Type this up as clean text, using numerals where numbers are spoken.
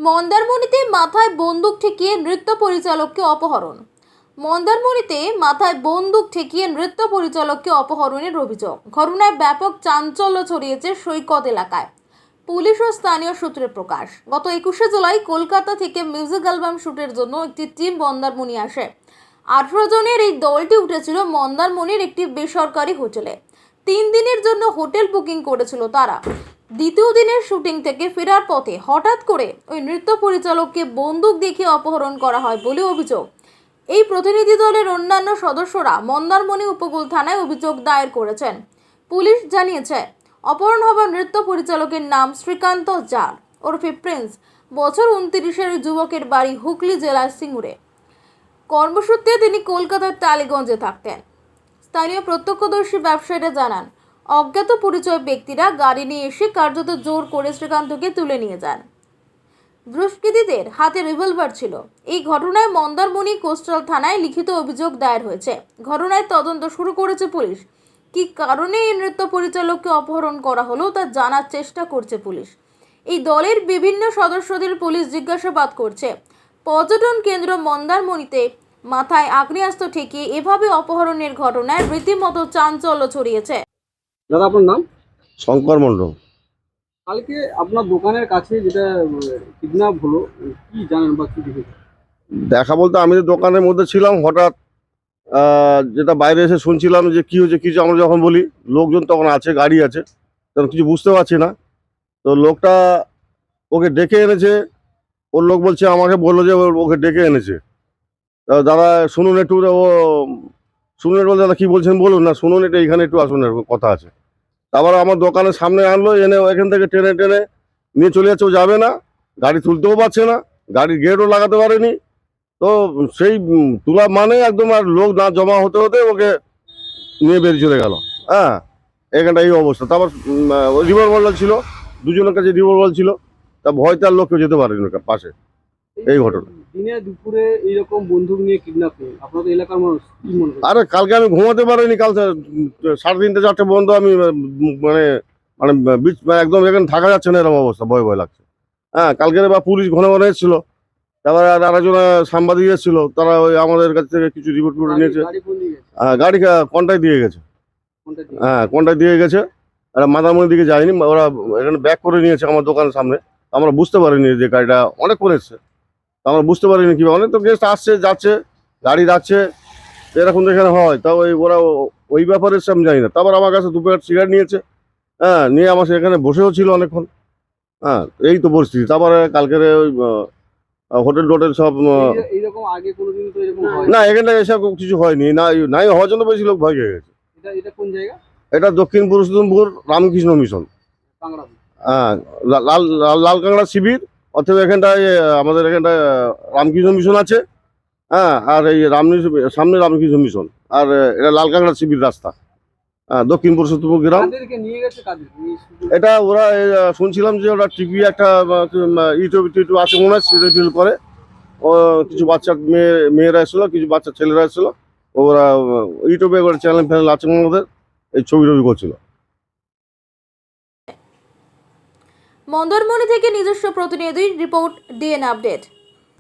মন্দারমণিতে মাথায় বন্দুক ঠেকিয়ে নৃত্য পরিচালককে অপহরণ। মন্দারমণিতে মাথায় বন্দুক ঠেকিয়ে নৃত্য পরিচালককে অপহরণের অভিযোগ। ঘটনায় ব্যাপক চাঞ্চল্য ছড়িয়েছে সৈকত এলাকায়। পুলিশ ও স্থানীয় সূত্রে প্রকাশ, গত 21শে জুলাই কলকাতা থেকে মিউজিক অ্যালবাম শুটের জন্য একটি টিম মন্দারমণি আসে। 18 জনের এই দলটি উঠেছিল মন্দারমণির একটি বেসরকারি হোটেলে। 3 দিনের জন্য হোটেল বুকিং করেছিল তারা। দ্বিতীয় দিনের শুটিং থেকে ফেরার পথে হঠাৎ করে ওই নৃত্য পরিচালককে বন্দুক দেখিয়ে অপহরণ করা হয় বলে অভিযোগ। এই প্রতিনিধি দলের অন্যান্য সদস্যরা মন্দারমণি উপকূল থানায় অভিযোগ দায়ের করেছেন। পুলিশ জানিয়েছে, অপহরণ হওয়া নৃত্য পরিচালকের নাম শ্রীকান্ত জার ওরফে প্রিন্স। বছর 29-এর যুবকের বাড়ি হুগলি জেলার সিঙ্গুরে। কর্মসূত্রে তিনি কলকাতার টালিগঞ্জে থাকতেন। স্থানীয় প্রত্যক্ষদর্শী ব্যবসায়ীরা জানান, অজ্ঞাত পরিচয় ব্যক্তিরা গাড়ি নিয়ে এসে কার্যত জোর করে শ্রীকান্তকে তুলে নিয়ে যান। দুষ্কৃতীদের হাতে রিভলভার ছিল। এই ঘটনায় মন্দারমণি কোস্টাল থানায় লিখিত অভিযোগ দায়ের হয়েছে। ঘটনায় তদন্ত শুরু করেছে পুলিশ। কী কারণে এই নৃত্য পরিচালককে অপহরণ করা হলো তা জানার চেষ্টা করছে পুলিশ। এই দলের বিভিন্ন সদস্যদের পুলিশ জিজ্ঞাসাবাদ করছে। পর্যটন কেন্দ্র মন্দারমণিতে মাথায় আগ্নেয়াস্ত্র ঠেকিয়ে এভাবে অপহরণের ঘটনায় রীতিমতো চাঞ্চল্য ছড়িয়েছে। দাদা, আপনার নাম? শঙ্কর মণ্ডল। কালকে আপনার দোকানের কাছে যেটা কিডন্যাপ হলো, কি জানেন বা কি দেখেছেন? দেখা বলতে আমি তো দোকানের মধ্যে ছিলাম, হঠাৎ যেটা বাইরে এসে শুনছিলাম যে কি হয়েছে কিছু, আমরা যখন বলি লোকজন তখন আছে, গাড়ি আছে, তখন কিছু বুঝতে পারছি না। তো লোকটা ওকে ডেকে এনেছে, ওর লোক বলছে, আমাকে বললো যে ওকে ডেকে এনেছে। দাদা শুনুন একটু, ও শুনুন একটু, দাদা কী বলছেন বলুন না, শুনুন একটু, এইখানে একটু আসুন, কথা আছে। তারপর আমার দোকানের সামনে আনলো, এনে এখান থেকে টেনে টেনে নিয়ে চলে যাচ্ছে। ও যাবে না, গাড়ি তুলতেও পারছে না, গাড়ির গেটও লাগাতে পারেনি। তো সেই তোলা মানে একদম, আর লোক না জমা হতে হতে ওকে নিয়ে বেরিয়ে চলে গেল। হ্যাঁ, এখানটা এই অবস্থা। তারপর রিভলভার ছিল, দুজনের কাছে রিভলভার ছিল। তা ভয়তে আর লোক কেউ যেতে পারেনি ওর পাশে। এই ঘটনা দিনে দুপুরে এইরকম বন্দুক নিয়ে কিডন্যাপ নেই, আপনাদের এলাকার মানুষ কি মনে করে? আরে কালকে আমি ঘুমাতে পারিনি, কাল 3:30 4টে বন্ধ। আমি মানে মানে একদম এখানে থাকা যাচ্ছে না, এরকম অবস্থা, ভয় ভয় লাগছে। হ্যাঁ, কালকে বা পুলিশ ঘন ঘন এসেছিল। তারপরে আর আরেকজন সাংবাদিক এসেছিল, তারা ওই আমাদের কাছ থেকে কিছু রিপোর্ট করে নিয়েছে। গাড়ি কন্টাক্ট দিয়ে গেছে। হ্যাঁ, কন্টাক্ট দিয়ে গেছে। আর মাদারমণির দিকে যায়নি, ওরা এখানে ব্যাক করে নিয়েছে আমার দোকানের সামনে। আমরা বুঝতে পারিনি যে গাড়িটা অনেকক্ষণ এসছে, আমরা বুঝতে পারিনি কিভাবে। অনেক তো গেস্ট আসছে যাচ্ছে, গাড়ি যাচ্ছে, এরকম তো এখানে হয়। তাও ওরা ওই ব্যাপারে এসছে আমি জানি না। তারপর আমার কাছে 2 প্যাকেট সিগারেট নিয়েছে। হ্যাঁ, নিয়ে আমার এখানে বসেও ছিল অনেকক্ষণ। হ্যাঁ, এই তো পরিস্থিতি। তারপরে কালকের ওই হোটেল টোটেল সব এইরকম আগে কোনোদিন তো এরকম হয় না, এখানটা এসব কিছু হয়নি। নাই হওয়ার জন্য বেশি লোক ভয় পেয়ে গেছে। এটা কোন জায়গা? এটা দক্ষিণ পুরুষোত্তমপুর রামকৃষ্ণ মিশন। কাংড়া? হ্যাঁ, লাল কাঁকড়া শিবির, অথবা এখানটায় আমাদের এখানটায় রামকৃষ্ণ মিশন আছে। হ্যাঁ, আর এই সামনে রামকৃষ্ণ মিশন, আর এটা লাল কাঁকড়া শিবির রাস্তা। হ্যাঁ, দক্ষিণ পুরুষোত্তমপুর গ্রাম। এটা ওরা শুনছিলাম যে ওরা টিভি একটা ইউটিউব আছে মনে হয়, সিরিয়াল করে। ও কিছু বাচ্চা মেয়েরা এসেছিলো, কিছু বাচ্চা ছেলেরা এসেছিলো। ওরা ইউটিউবে চ্যানেল ফ্যানেল আছে ওদের, এই ছবি টবি করছিল। মন্দারমণি থেকে নিজস্ব প্রতিনিধি রিপোর্ট, ডিএন আপডেট।